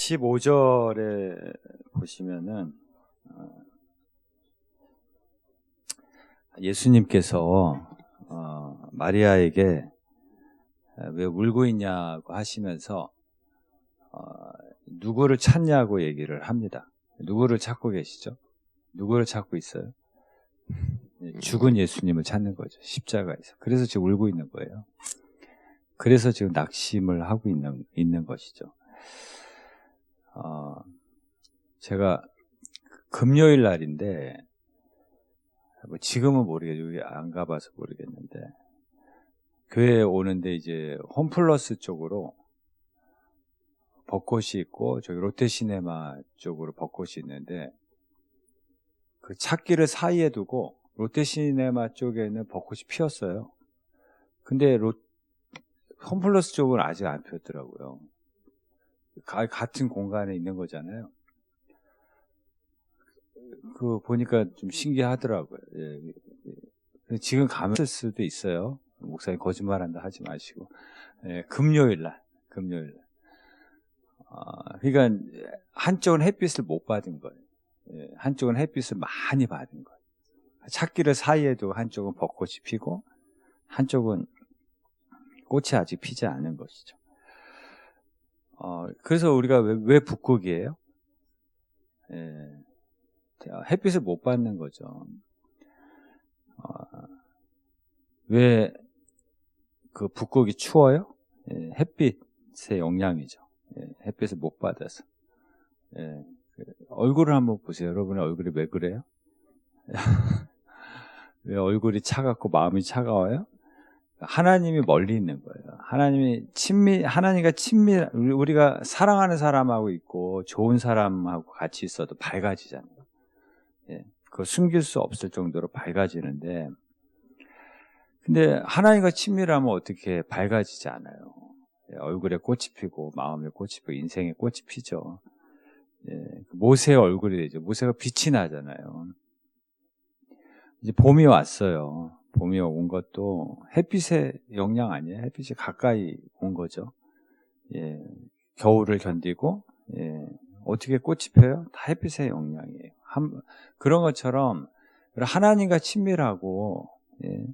15절에 보시면은 예수님께서 마리아에게 왜 울고 있냐고 하시면서 누구를 찾냐고 얘기를 합니다. 누구를 찾고 계시죠? 누구를 찾고 있어요? 죽은 예수님을 찾는 거죠. 십자가에서. 그래서 지금 울고 있는 거예요. 그래서 지금 낙심을 하고 있는 것이죠. 제가 금요일 날인데, 뭐 지금은 모르겠어요. 안 가봐서 모르겠는데, 교회에 오는데 이제 홈플러스 쪽으로 벚꽃이 있고, 저기 롯데시네마 쪽으로 벚꽃이 있는데, 그 찾기를 사이에 두고 롯데시네마 쪽에는 벚꽃이 피었어요. 근데 홈플러스 쪽은 아직 안 피었더라고요. 같은 공간에 있는 거잖아요. 그거 보니까 좀 신기하더라고요. 예. 지금 가면 쓸 수도 있어요. 목사님 거짓말한다 하지 마시고. 예, 금요일 날. 그러니까 한쪽은 햇빛을 못 받은 거예요. 예, 한쪽은 햇빛을 많이 받은 거예요. 찾기를 사이에도 한쪽은 벚꽃이 피고 한쪽은 꽃이 아직 피지 않은 것이죠. 그래서 우리가 왜 북극이에요? 예, 햇빛을 못 받는 거죠. 왜 그 북극이 추워요? 예, 햇빛의 영향이죠. 예, 햇빛을 못 받아서. 예, 얼굴을 한번 보세요. 여러분의 얼굴이 왜 그래요? 왜 얼굴이 차갑고 마음이 차가워요? 하나님이 멀리 있는 거예요. 하나님과 우리가 사랑하는 사람하고 있고 좋은 사람하고 같이 있어도 밝아지잖아요. 예, 그걸 숨길 수 없을 정도로 밝아지는데, 근데 하나님과 친밀하면 어떻게 밝아지지 않아요. 예, 얼굴에 꽃이 피고 마음에 꽃이 피고 인생에 꽃이 피죠. 예, 모세의 얼굴이 되죠. 모세가 빛이 나잖아요. 이제 봄이 왔어요. 봄이 온 것도 햇빛의 영향 아니에요. 햇빛이 가까이 온 거죠. 예, 겨울을 견디고, 예, 어떻게 꽃이 펴요? 다 햇빛의 영향이에요. 그런 것처럼 하나님과 친밀하고, 예,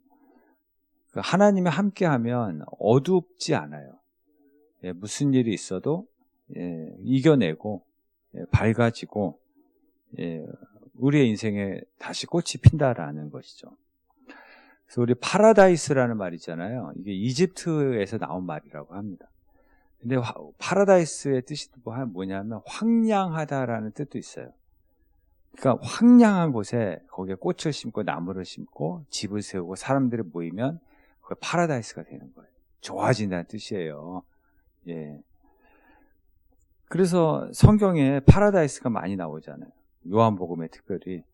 하나님이 함께하면 어둡지 않아요. 예, 무슨 일이 있어도 예, 이겨내고 예, 밝아지고 예, 우리의 인생에 다시 꽃이 핀다라는 것이죠. 그래서 우리 파라다이스라는 말 있잖아요. 이게 이집트에서 나온 말이라고 합니다. 근데 파라다이스의 뜻이 뭐냐면 황량하다라는 뜻도 있어요. 그러니까 황량한 곳에 거기에 꽃을 심고 나무를 심고 집을 세우고 사람들이 모이면 그게 파라다이스가 되는 거예요. 좋아진다는 뜻이에요. 예. 그래서 성경에 파라다이스가 많이 나오잖아요. 요한복음에 특별히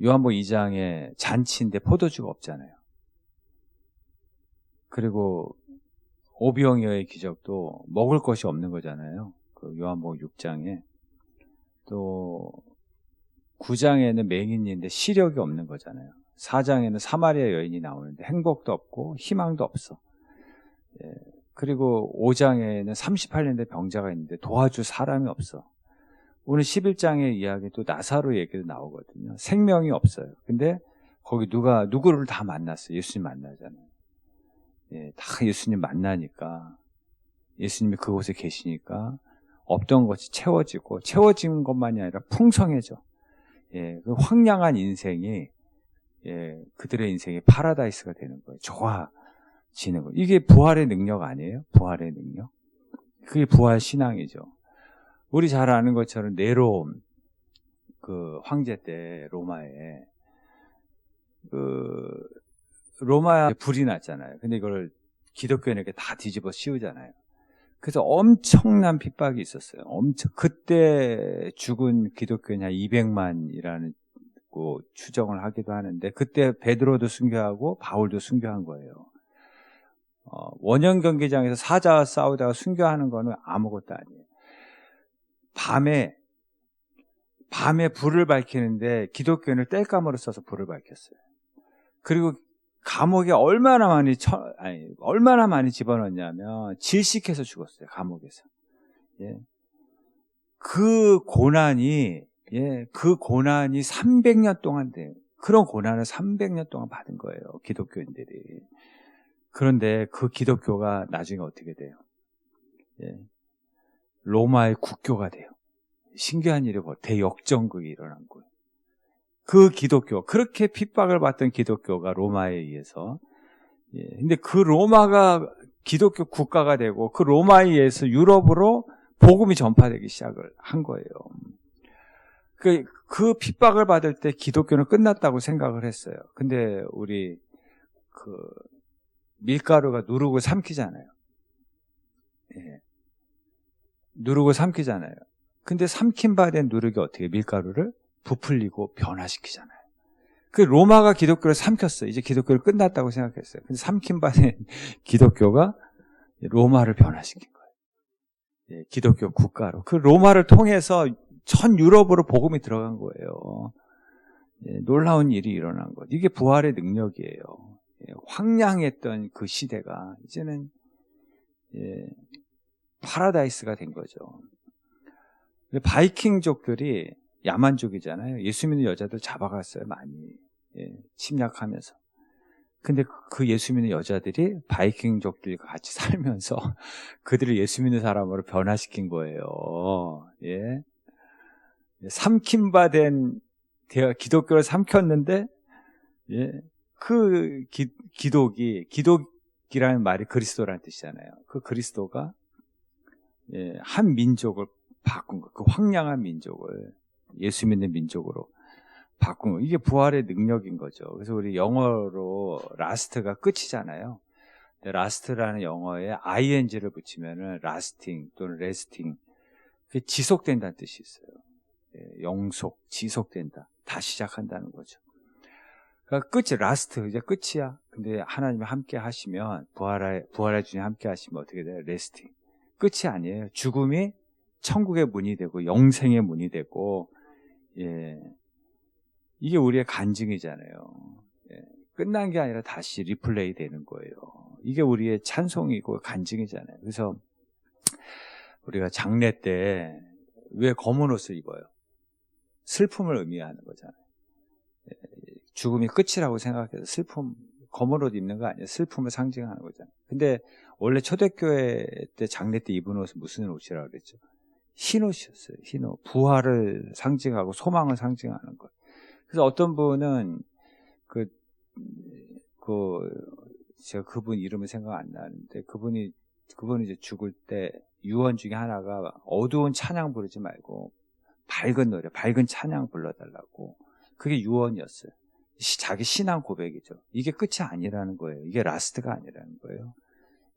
요한복음 2장에 잔치인데 포도주가 없잖아요. 그리고 오병이어의 기적도 먹을 것이 없는 거잖아요. 그 요한복음 6장에 또 9장에는 맹인인데 시력이 없는 거잖아요. 4장에는 사마리아 여인이 나오는데 행복도 없고 희망도 없어. 예. 그리고 5장에는 38년 된 병자가 있는데 도와줄 사람이 없어. 오늘 11장의 이야기도 나사로 얘기도 나오거든요. 생명이 없어요. 근데 거기 누구를 다 만났어요. 예수님 만나잖아요. 예, 다 예수님 만나니까, 예수님이 그곳에 계시니까 없던 것이 채워지고, 채워진 것만이 아니라 풍성해져. 예, 그 황량한 인생이, 예, 그들의 인생이 파라다이스가 되는 거예요. 좋아지는 거예요. 이게 부활의 능력 아니에요? 부활의 능력? 그게 부활 신앙이죠. 우리 잘 아는 것처럼 네로 그 황제 때 로마에 로마에 불이 났잖아요. 근데 이걸 기독교인에게 다 뒤집어 씌우잖아요. 그래서 엄청난 핍박이 있었어요. 그때 죽은 기독교인이 한 200만이라는 추정을 하기도 하는데, 그때 베드로도 순교하고 바울도 순교한 거예요. 원형 경기장에서 사자와 싸우다가 순교하는 거는 아무것도 아니에요. 밤에 불을 밝히는데 기독교인을 땔감으로 써서 불을 밝혔어요. 그리고 감옥에 얼마나 많이 집어넣냐면 질식해서 죽었어요. 감옥에서. 예. 그 고난이 300년 동안 돼요. 그런 고난을 300년 동안 받은 거예요, 기독교인들이. 그런데 그 기독교가 나중에 어떻게 돼요? 예. 로마의 국교가 돼요. 신기한 일이 대역전극이 일어난 거예요. 그 기독교, 그렇게 핍박을 받던 기독교가 로마에 의해서, 근데 그 로마가 기독교 국가가 되고 그 로마에 의해서 유럽으로 복음이 전파되기 시작을 한 거예요. 그 핍박을 받을 때 기독교는 끝났다고 생각을 했어요. 근데 우리 밀가루가 누르고 삼키잖아요. 예. 누르고 삼키잖아요. 근데 삼킨 바에 누르기 어떻게 밀가루를 부풀리고 변화시키잖아요. 그 로마가 기독교를 삼켰어요. 이제 기독교를 끝났다고 생각했어요. 근데 삼킨 바에 기독교가 로마를 변화시킨 거예요. 예, 기독교 국가로. 그 로마를 통해서 전 유럽으로 복음이 들어간 거예요. 예, 놀라운 일이 일어난 것. 이게 부활의 능력이에요. 예, 황량했던 그 시대가 이제는 파라다이스가 된 거죠. 바이킹족들이 야만족이잖아요. 예수 믿는 여자들 잡아갔어요, 많이. 침략하면서. 근데 그 예수 믿는 여자들이 바이킹족들과 같이 살면서 그들을 예수 믿는 사람으로 변화시킨 거예요. 예. 삼킴바된 기독교를 삼켰는데, 그 기독이라는 말이 그리스도라는 뜻이잖아요. 그 그리스도가 한 민족을 바꾼 거, 그 황량한 민족을 예수 믿는 민족으로 바꾼 거. 이게 부활의 능력인 거죠. 그래서 우리 영어로 라스트가 끝이잖아요. 라스트라는 영어에 ing를 붙이면은 lasting 또는 resting, 그게 지속된다는 뜻이 있어요. 영속, 지속된다. 다시 시작한다는 거죠. 그러니까 끝이 라스트, 이제 끝이야. 근데 하나님이 함께 하시면 부활의 주님 함께 하시면 어떻게 돼요? 레스팅. 끝이 아니에요. 죽음이 천국의 문이 되고 영생의 문이 되고, 이게 우리의 간증이잖아요. 끝난 게 아니라 다시 리플레이 되는 거예요. 이게 우리의 찬송이고 간증이잖아요. 그래서 우리가 장례 때 왜 검은 옷을 입어요? 슬픔을 의미하는 거잖아요. 죽음이 끝이라고 생각해서 검은 옷 입는 거 아니에요. 슬픔을 상징하는 거잖아요. 근데 원래 초대교회 때 장례 때 입은 옷은 무슨 옷이라고 그랬죠? 흰 옷이었어요. 흰 옷. 부활을 상징하고 소망을 상징하는 것. 그래서 어떤 분은 제가 그분 이름은 생각 안 나는데 그분이 이제 죽을 때 유언 중에 하나가 어두운 찬양 부르지 말고 밝은 노래, 밝은 찬양 불러달라고. 그게 유언이었어요. 자기 신앙 고백이죠. 이게 끝이 아니라는 거예요. 이게 라스트가 아니라는 거예요.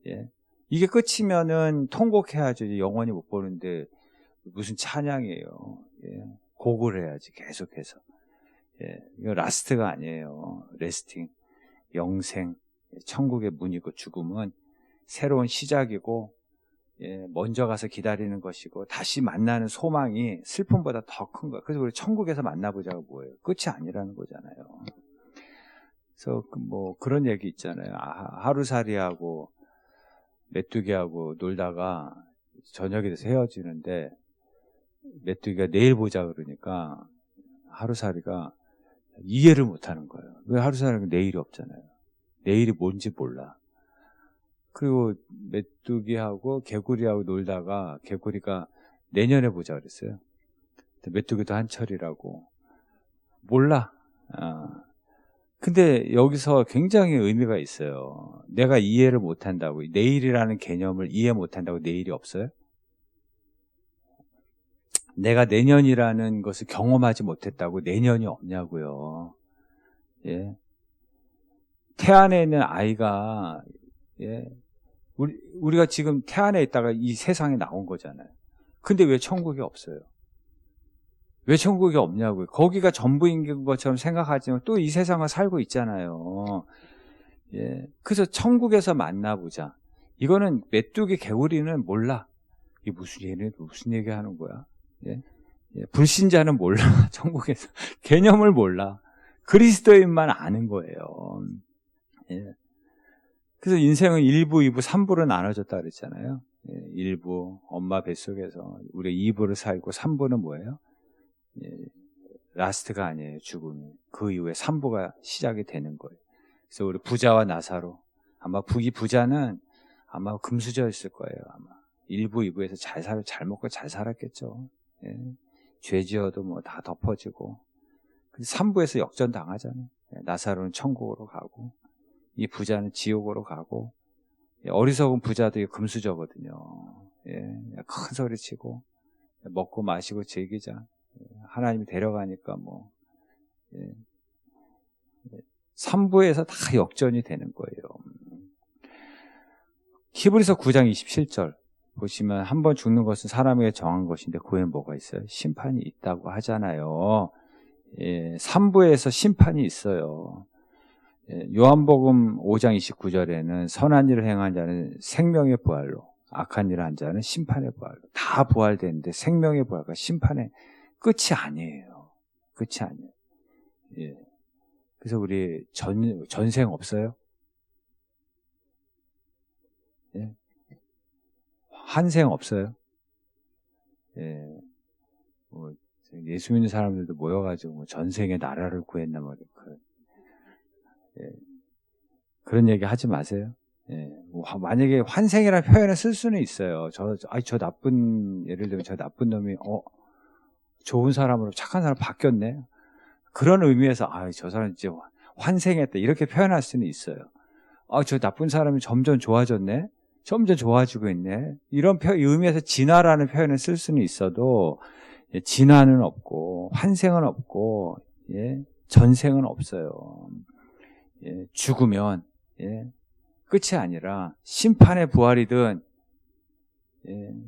예. 이게 끝이면은 통곡해야죠. 영원히 못 보는데 무슨 찬양이에요. 예. 곡을 해야지 계속해서. 이거 라스트가 아니에요. 레스팅, 영생, 천국의 문이고 죽음은 새로운 시작이고, 먼저 가서 기다리는 것이고 다시 만나는 소망이 슬픔보다 더 큰 거예요. 그래서 우리 천국에서 만나보자고 뭐예요? 끝이 아니라는 거잖아요. 그래서 뭐 그런 얘기 있잖아요. 하루살이하고 메뚜기하고 놀다가 저녁이 돼서 헤어지는데 메뚜기가 내일 보자 그러니까 하루살이가 이해를 못하는 거예요. 왜 하루살이가 내일이 없잖아요. 내일이 뭔지 몰라. 그리고 메뚜기하고 개구리하고 놀다가 개구리가 내년에 보자 그랬어요. 메뚜기도 한철이라고. 몰라. 근데 여기서 굉장히 의미가 있어요. 내가 이해를 못한다고, 내일이라는 개념을 이해 못한다고 내일이 없어요? 내가 내년이라는 것을 경험하지 못했다고 내년이 없냐고요. 예. 태안에 있는 아이가, 우리가 지금 태안에 있다가 이 세상에 나온 거잖아요. 근데 왜 천국이 없어요? 왜 천국이 없냐고요. 거기가 전부인 것처럼 생각하지만 또 이 세상을 살고 있잖아요. 그래서 천국에서 만나보자. 이거는 메뚜기 개구리는 몰라. 이게 무슨 얘기 하는 거야? 불신자는 몰라. 천국에서 개념을 몰라. 그리스도인만 아는 거예요. 그래서 인생은 1부, 2부, 3부로 나눠졌다 그랬잖아요. 1부 엄마 뱃속에서 우리 2부를 살고 3부는 뭐예요? 라스트가 아니에요. 죽음이. 그 이후에 3부가 시작이 되는 거예요. 그래서 우리 부자와 나사로, 아마 부자는 아마 금수저였을 거예요. 아마 1부, 2부에서 잘 먹고 잘 살았겠죠. 죄 지어도 뭐 다 덮어지고. 3부에서 역전 당하잖아요. 나사로는 천국으로 가고, 이 부자는 지옥으로 가고, 어리석은 부자도 금수저거든요. 큰 소리 치고, 먹고 마시고 즐기자. 하나님이 데려가니까 3부에서 다 역전이 되는 거예요. 히브리서 9장 27절 보시면 한 번 죽는 것은 사람에게 정한 것인데 그 후에 뭐가 있어요? 심판이 있다고 하잖아요. 3부에서 심판이 있어요. 요한복음 5장 29절에는 선한 일을 행한 자는 생명의 부활로, 악한 일을 한 자는 심판의 부활로. 다 부활되는데 생명의 부활과 심판의 끝이 아니에요. 끝이 아니에요. 그래서 우리 전생 없어요? 환생 없어요? 예수 믿는 사람들도 모여가지고 전생에 나라를 구했나 말이에요. 그런 얘기 하지 마세요. 만약에 환생이라는 표현을 쓸 수는 있어요. 저 나쁜, 예를 들면 저 나쁜 놈이, 좋은 사람으로 착한 사람 바뀌었네. 그런 의미에서, 저 사람 이제 환생했다. 이렇게 표현할 수는 있어요. 저 나쁜 사람이 점점 좋아졌네. 점점 좋아지고 있네. 이런 의미에서 진화라는 표현을 쓸 수는 있어도, 진화는 없고, 환생은 없고, 전생은 없어요. 죽으면, 끝이 아니라 심판의 부활이든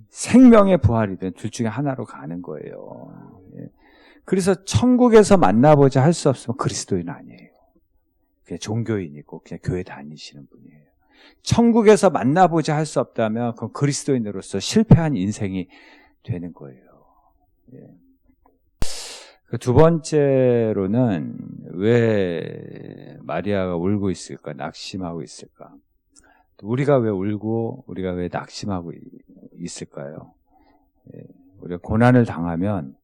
생명의 부활이든 둘 중에 하나로 가는 거예요. 그래서 천국에서 만나보자 할 수 없으면 그리스도인 아니에요. 그냥 종교인이고 그냥 교회 다니시는 분이에요. 천국에서 만나보자 할 수 없다면 그건 그리스도인으로서 실패한 인생이 되는 거예요. 두 번째로는 왜 마리아가 울고 있을까? 낙심하고 있을까? 우리가 왜 울고 우리가 왜 낙심하고 있을까요? 우리가 고난을 당하면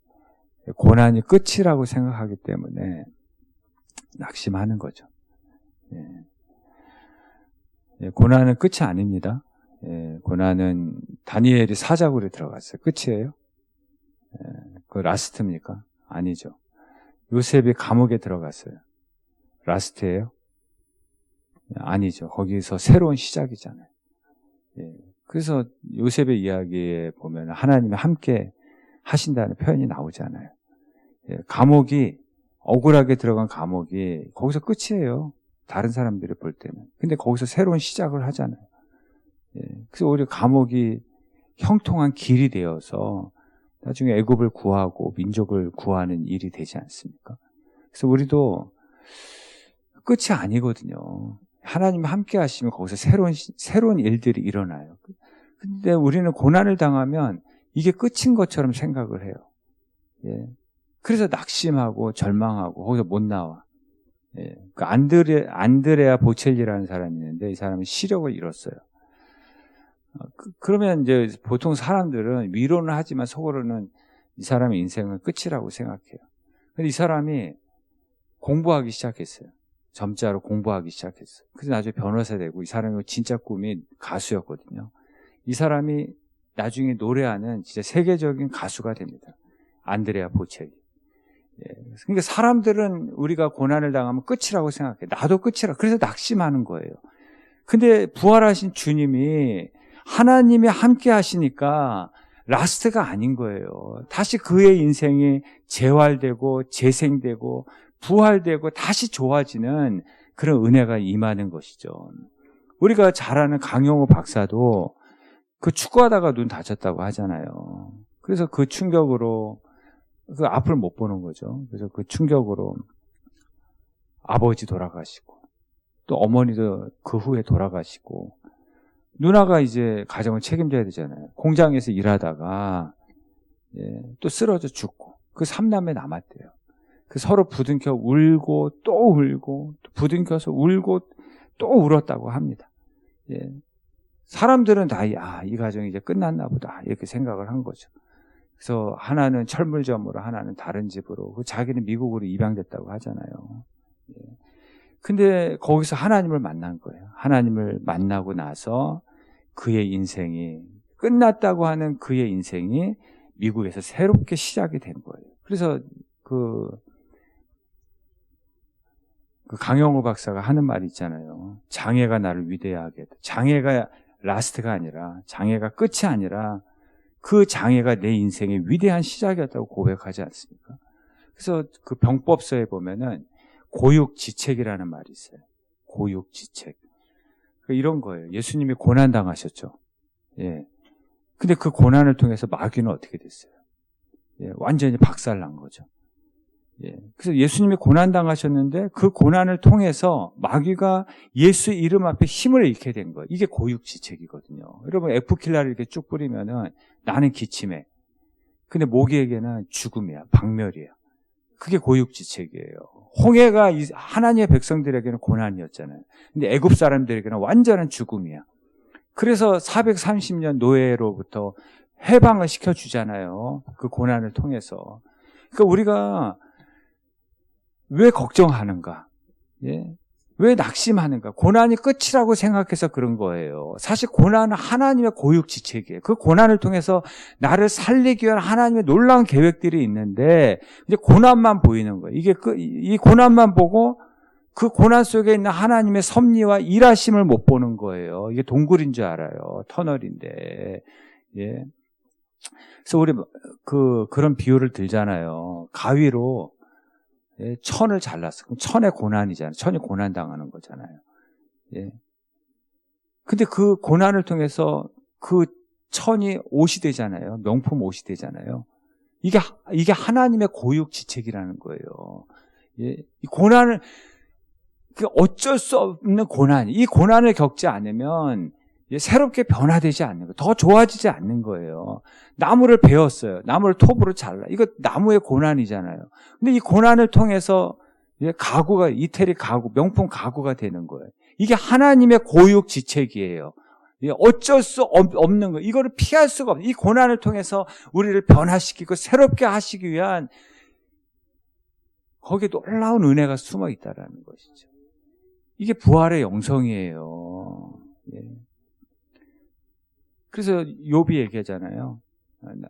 고난이 끝이라고 생각하기 때문에 낙심하는 거죠. 고난은 끝이 아닙니다. 고난은 다니엘이 사자굴에 들어갔어요. 끝이에요? 그 라스트입니까? 아니죠. 요셉이 감옥에 들어갔어요. 라스트예요? 아니죠. 거기서 새로운 시작이잖아요. 그래서 요셉의 이야기에 보면 하나님이 함께 하신다는 표현이 나오잖아요. 감옥이, 억울하게 들어간 감옥이 거기서 끝이에요. 다른 사람들이 볼 때는. 근데 거기서 새로운 시작을 하잖아요. 그래서 오히려 감옥이 형통한 길이 되어서 나중에 애굽을 구하고 민족을 구하는 일이 되지 않습니까? 그래서 우리도 끝이 아니거든요. 하나님 함께 하시면 거기서 새로운 일들이 일어나요. 근데 우리는 고난을 당하면 이게 끝인 것처럼 생각을 해요. 그래서 낙심하고 절망하고 거기서 못 나와. 그 안드레아 보첼리라는 사람이 있는데 이 사람은 시력을 잃었어요. 그러면 이제 보통 사람들은 위로는 하지만 속으로는 이 사람의 인생은 끝이라고 생각해요. 근데 이 사람이 공부하기 시작했어요. 점자로 공부하기 시작했어요. 그래서 나중에 변호사 되고 이 사람이 진짜 꿈이 가수였거든요. 이 사람이 나중에 노래하는 진짜 세계적인 가수가 됩니다. 안드레아 보첼리. 그러니까 사람들은 우리가 고난을 당하면 끝이라고 생각해. 나도 끝이라. 그래서 낙심하는 거예요. 근데 부활하신 주님이 하나님이 함께 하시니까 라스트가 아닌 거예요. 다시 그의 인생이 재활되고 재생되고 부활되고 다시 좋아지는 그런 은혜가 임하는 것이죠. 우리가 잘 아는 강용호 박사도 그 축구하다가 눈 다쳤다고 하잖아요. 그래서 그 충격으로 그 앞을 못 보는 거죠. 그래서 그 충격으로 아버지 돌아가시고 또 어머니도 그 후에 돌아가시고 누나가 이제 가정을 책임져야 되잖아요. 공장에서 일하다가 또 쓰러져 죽고 그 3남매 남았대요. 그 서로 부둥켜 울고 또 울고 또 부둥켜서 울고 또 울었다고 합니다. 사람들은 다, 이 가정이 이제 끝났나 보다. 이렇게 생각을 한 거죠. 그래서 하나는 철물점으로, 하나는 다른 집으로, 자기는 미국으로 입양됐다고 하잖아요. 근데 거기서 하나님을 만난 거예요. 하나님을 만나고 나서 그의 인생이, 끝났다고 하는 그의 인생이 미국에서 새롭게 시작이 된 거예요. 그래서 그 강영호 박사가 하는 말이 있잖아요. 장애가 나를 위대하게 했다. 장애가 라스트가 아니라, 장애가 끝이 아니라 그 장애가 내 인생의 위대한 시작이었다고 고백하지 않습니까? 그래서 그 병법서에 보면은 고육지책이라는 말이 있어요. 고육지책. 이런 거예요. 예수님이 고난 당하셨죠. 예. 근데 그 고난을 통해서 마귀는 어떻게 됐어요? 예, 완전히 박살난 거죠. 예. 그래서 예수님이 고난 당하셨는데 그 고난을 통해서 마귀가 예수 이름 앞에 힘을 잃게 된 거예요. 이게 고육지책이거든요. 여러분 에프킬라를 이렇게 쭉 뿌리면은 나는 기침해. 근데 모기에게는 죽음이야, 박멸이야. 그게 고육지책이에요. 홍해가 하나님의 백성들에게는 고난이었잖아요. 근데 애굽 사람들에게는 완전한 죽음이야. 그래서 430년 노예로부터 해방을 시켜주잖아요. 그 고난을 통해서. 그러니까 우리가 왜 걱정하는가? 예? 왜 낙심하는가? 고난이 끝이라고 생각해서 그런 거예요. 사실 고난은 하나님의 고육지책이에요. 그 고난을 통해서 나를 살리기 위한 하나님의 놀라운 계획들이 있는데 이제 고난만 보이는 거예요. 이 고난만 보고 그 고난 속에 있는 하나님의 섭리와 일하심을 못 보는 거예요. 이게 동굴인 줄 알아요. 터널인데. 예. 그래서 우리 그런 비유를 들잖아요. 가위로 천을 잘랐어. 그럼 천의 고난이잖아요. 천이 고난 당하는 거잖아요. 예. 근데 그 고난을 통해서 그 천이 옷이 되잖아요. 명품 옷이 되잖아요. 이게 하나님의 고육지책이라는 거예요. 예. 이 고난을, 어쩔 수 없는 고난, 이 고난을 겪지 않으면 새롭게 변화되지 않는 거예요. 더 좋아지지 않는 거예요. 나무를 베었어요. 나무를 톱으로 잘라. 이거 나무의 고난이잖아요. 근데 이 고난을 통해서 가구가, 이태리 가구, 명품 가구가 되는 거예요. 이게 하나님의 고육지책이에요. 어쩔 수 없는 거예요. 이거를 피할 수가 없어요. 이 고난을 통해서 우리를 변화시키고 새롭게 하시기 위한 거기에 놀라운 은혜가 숨어 있다라는 것이죠. 이게 부활의 영성이에요. 예. 그래서 욥이 얘기하잖아요.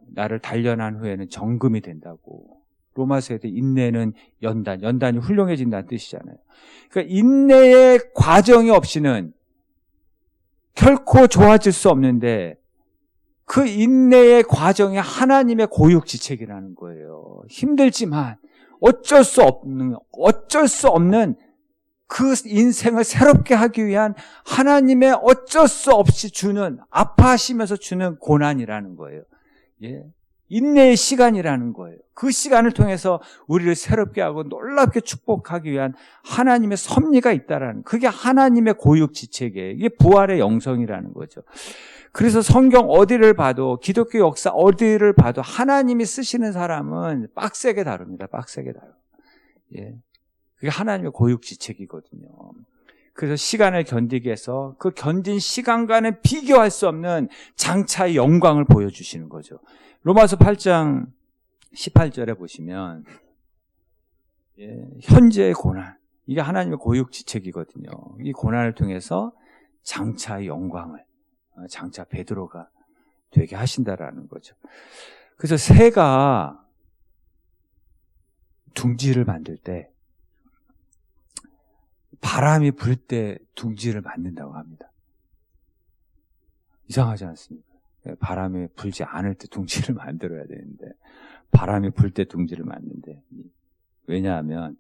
나를 단련한 후에는 정금이 된다고. 로마서에도 인내는 연단이 훌륭해진다는 뜻이잖아요. 그러니까 인내의 과정이 없이는 결코 좋아질 수 없는데 그 인내의 과정이 하나님의 고육지책이라는 거예요. 힘들지만 어쩔 수 없는 그 인생을 새롭게 하기 위한 하나님의 어쩔 수 없이 주는, 아파하시면서 주는 고난이라는 거예요. 예. 인내의 시간이라는 거예요. 그 시간을 통해서 우리를 새롭게 하고 놀랍게 축복하기 위한 하나님의 섭리가 있다라는, 그게 하나님의 고육지책이에요. 이게 부활의 영성이라는 거죠. 그래서 성경 어디를 봐도, 기독교 역사 어디를 봐도 하나님이 쓰시는 사람은 빡세게 다룹니다. 빡세게 다뤄. 예. 그게 하나님의 고육지책이거든요. 그래서 시간을 견디게 해서 그 견딘 시간과는 비교할 수 없는 장차의 영광을 보여주시는 거죠. 로마서 8장 18절에 보시면 현재의 고난, 이게 하나님의 고육지책이거든요. 이 고난을 통해서 장차의 영광을, 장차 베드로가 되게 하신다라는 거죠. 그래서 새가 둥지를 만들 때 바람이 불 때 둥지를 만든다고 합니다. 이상하지 않습니까? 바람이 불지 않을 때 둥지를 만들어야 되는데 바람이 불 때 둥지를 만든대. 왜냐하면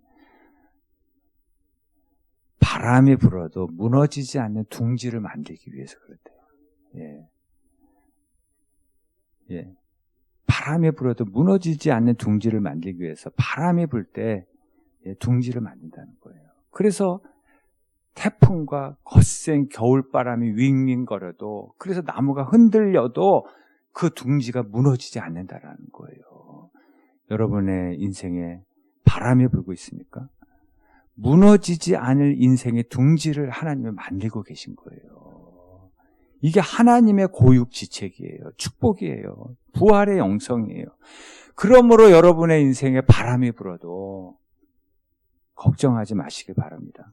바람이 불어도 무너지지 않는 둥지를 만들기 위해서 그렇대요. 예. 바람이 불어도 무너지지 않는 둥지를 만들기 위해서 바람이 불 때 둥지를 만든다는 거예요. 그래서 태풍과 거센 겨울바람이 윙윙거려도, 그래서 나무가 흔들려도 그 둥지가 무너지지 않는다라는 거예요. 여러분의 인생에 바람이 불고 있습니까? 무너지지 않을 인생의 둥지를 하나님이 만들고 계신 거예요. 이게 하나님의 고육지책이에요. 축복이에요. 부활의 영성이에요. 그러므로 여러분의 인생에 바람이 불어도 걱정하지 마시길 바랍니다.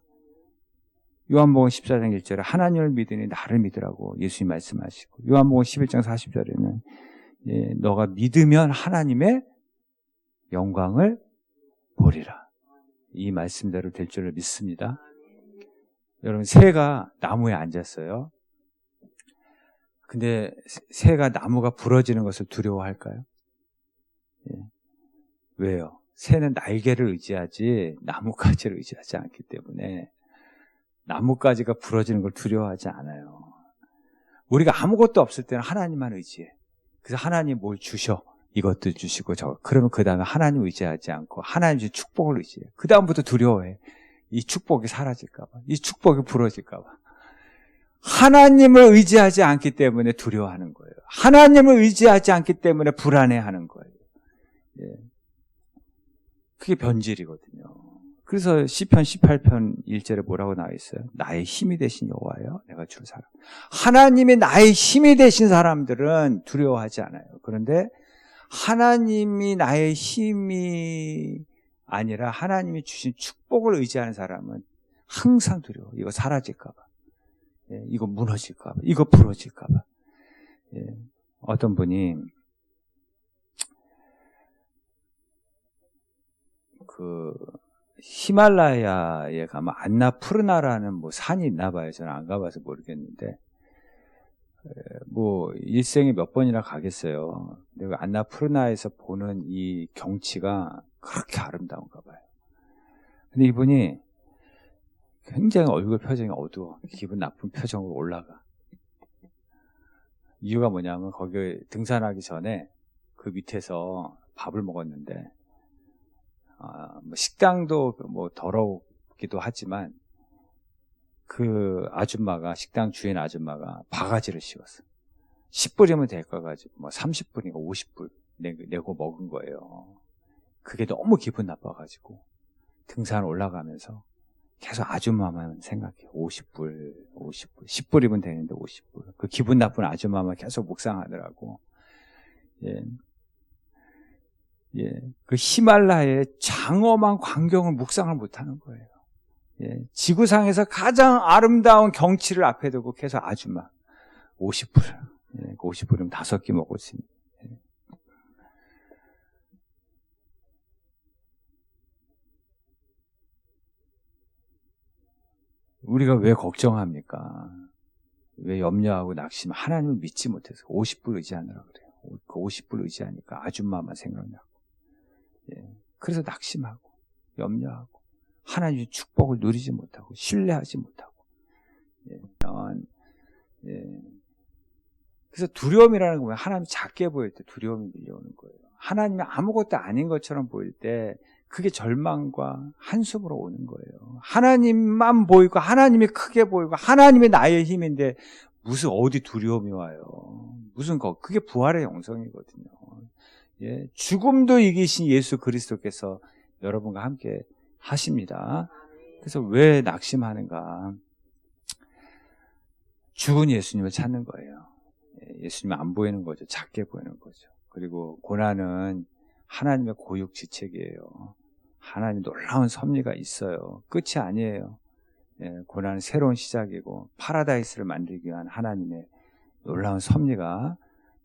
요한복음 14장 1절에 하나님을 믿으니 나를 믿으라고 예수님 말씀하시고, 요한복음 11장 40절에는 너가 믿으면 하나님의 영광을 보리라. 이 말씀대로 될 줄을 믿습니다. 여러분, 새가 나무에 앉았어요. 근데 새가 나무가 부러지는 것을 두려워할까요? 왜요? 새는 날개를 의지하지 나뭇가지를 의지하지 않기 때문에 나뭇가지가 부러지는 걸 두려워하지 않아요. 우리가 아무것도 없을 때는 하나님만 의지해. 그래서 하나님 뭘 주셔. 이것도 주시고 저거. 그러면 그 다음에 하나님 의지하지 않고 하나님 주신 축복을 의지해. 그 다음부터 두려워해. 이 축복이 사라질까 봐. 이 축복이 부러질까 봐. 하나님을 의지하지 않기 때문에 두려워하는 거예요. 하나님을 의지하지 않기 때문에 불안해하는 거예요. 그게 변질이거든요. 그래서 시편 18편 1절에 뭐라고 나와 있어요? 나의 힘이 되신 여호와여, 내가 주를 사랑. 하나님이 나의 힘이 되신 사람들은 두려워하지 않아요. 그런데 하나님이 나의 힘이 아니라 하나님이 주신 축복을 의지하는 사람은 항상 두려워. 이거 사라질까 봐. 이거 무너질까 봐. 이거 부러질까 봐. 어떤 분이 히말라야에 가면 안나푸르나라는 산이 있나 봐요. 저는 안 가봐서 모르겠는데, 일생에 몇 번이나 가겠어요. 근데 안나푸르나에서 보는 이 경치가 그렇게 아름다운가 봐요. 근데 이분이 굉장히 얼굴 표정이 어두워. 기분 나쁜 표정으로 올라가. 이유가 뭐냐면 거기 등산하기 전에 그 밑에서 밥을 먹었는데, 식당도 더럽기도 하지만 그 아줌마가, 식당 주인 아줌마가 바가지를 씌웠어. 10불이면 될 거 가지고 30불인가 50불 내고 먹은 거예요. 그게 너무 기분 나빠가지고 등산 올라가면서 계속 아줌마만 생각해. 50불 10불이면 되는데 50불. 그 기분 나쁜 아줌마만 계속 묵상하더라고. 그 히말라야의 장엄한 광경을 묵상을 못하는 거예요. 지구상에서 가장 아름다운 경치를 앞에 두고 계속 아줌마 50불, 50불이면 5끼 먹을 수 있는. 우리가 왜 걱정합니까? 왜 염려하고 낙심? 하나님을 믿지 못해서 50불 의지하느라 그래요. 그 50불 의지하니까 아줌마만 생각나고. 그래서 낙심하고 염려하고 하나님의 축복을 누리지 못하고 신뢰하지 못하고. 그래서 두려움이라는 건 하나님이 작게 보일 때 두려움이 밀려오는 거예요. 하나님이 아무것도 아닌 것처럼 보일 때 그게 절망과 한숨으로 오는 거예요. 하나님만 보이고 하나님이 크게 보이고 하나님이 나의 힘인데 무슨 어디 두려움이 와요. 그게 부활의 영성이거든요. 죽음도 이기신 예수 그리스도께서 여러분과 함께 하십니다. 그래서 왜 낙심하는가? 죽은 예수님을 찾는 거예요. 예수님이 안 보이는 거죠. 작게 보이는 거죠. 그리고 고난은 하나님의 고육지책이에요. 하나님 놀라운 섭리가 있어요. 끝이 아니에요. 고난은 새로운 시작이고 파라다이스를 만들기 위한 하나님의 놀라운 섭리가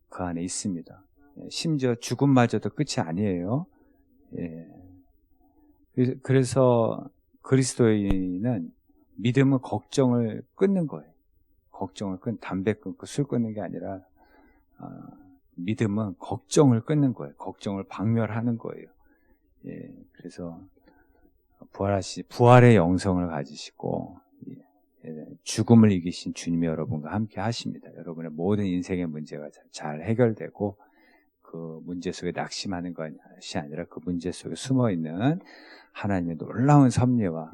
그 안에 있습니다. 심지어 죽음마저도 끝이 아니에요. 그래서 그리스도인은 믿음은 걱정을 끊는 거예요. 담배 끊고 술 끊는 게 아니라 믿음은 걱정을 끊는 거예요. 걱정을 박멸하는 거예요. 그래서 부활의 영성을 가지시고 죽음을 이기신 주님이 여러분과 함께 하십니다. 여러분의 모든 인생의 문제가 잘 해결되고 그 문제 속에 낙심하는 것이 아니라 그 문제 속에 숨어있는 하나님의 놀라운 섭리와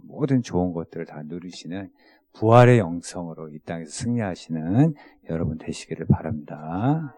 모든 좋은 것들을 다 누리시는 부활의 영성으로 이 땅에서 승리하시는 여러분 되시기를 바랍니다.